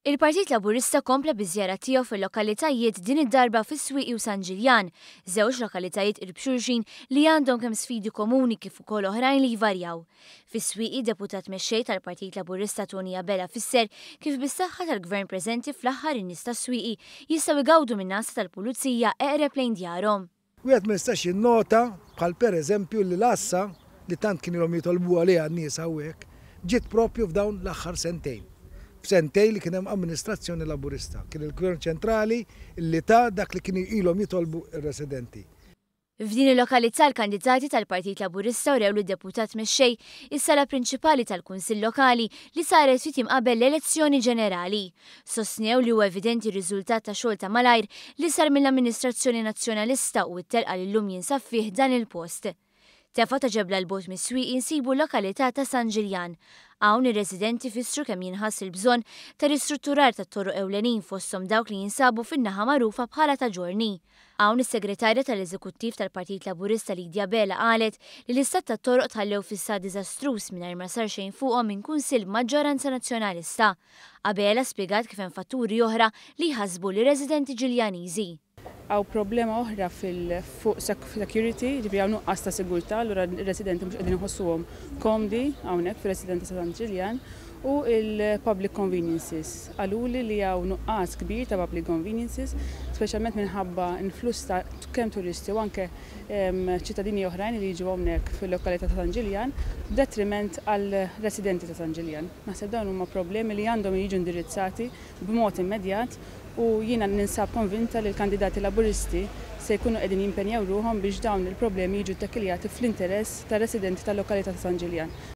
Il-Partit Laburista kompla biżjara tiegħu fil-lokalitajiet din id-darba fis-Swieqi u San Ġiljan, żewġ lokalitajiet irbxulxin li għandhom kemm sfidi komuni kif ukoll oħrajn li jvarjaw. Fis-Swieqi deputat mexxej tal-Partit Laburista Tony Abela fisser kif bis-saħħa tal-Gvern preżenti fl-aħħar in-nies tas-Swieqi jistgħu jgawdu min-nasa tal-pulizija eqreb lejn djarhom. Wieħed ma jistax jinnota bħal pereżempju li l-assa li tant kien ilhom jitolbu għaliha n-nies hawnhekk ġiet proprju f'dawn l-aħħar sentejn. F'sentejn li kien hemm amministrazzjoni laburista, kien il-Gvern ċentrali li ta' dak li kienu ilhom jitolbu r-residenti. F'din il-lokalità l-kandidati tal-Partit Laburista wrew li deputat mexxej is-sala prinċipali tal-Kunsill Lokali li saret fit qabel l-elezzjoni ġenerali. Sostnew li huwa evidenti r-riżultat ta' xogħol ta' malajr li sar mill-Amministrazzjoni Nazzjonalista u t-telqa li llum jinsab fih dan il-post. Tefa ta' ġebla l-bot mis-Swieqi insibu l-lokalità ta' San Ġiljan. Hawn ir-residenti fissru kemm jinħass il-bżonn ta' ristrutturar ta' torru ewlenin fosthom dawk li jinsabu fin-naħa magħrufa bħala ta' ġorni. Hawn is-segretarja tal-Eżekuttiv tal-Partit Laburista Lidja Bela qalet li l-istat tat torroq tħallew fis-stat diżastruż mingħajr ma sar xejn fuqhom minn kunsill maġġoranza nazzjonalista. Abela spjegat kif hemm fatturi oħra li jħassbu li residenti Ġiljaniżi. Għaw problema oħra fuq security, ġifri għaw nuqqas ta' sigurta, l-ura il-residenti mux għedin iħossuhom komdi għawnek fil-residenti ta' San Ġiljan u il-public conveniences. Għaluli li għaw nuqqas kbir ta' public conveniences, specialment minħabba influss ta' kemm turisti u anke ċittadini oħrajn li jiġu għawnek fil-lokalità ta' San Ġiljan, detriment għal-residenti ta' San Ġiljan. Naħseb dawn huma problemi li għandhom jiġu indirizzati b'mod immedjat u jiena ninsab konvinta li l-kandidati laburisti se jkunu qegħdin jimpenjaw ruhom biex dawn il-problemi jiġu ttakkiljati fl-interess tar residenti tal-lokalità ta' San Ġiljan.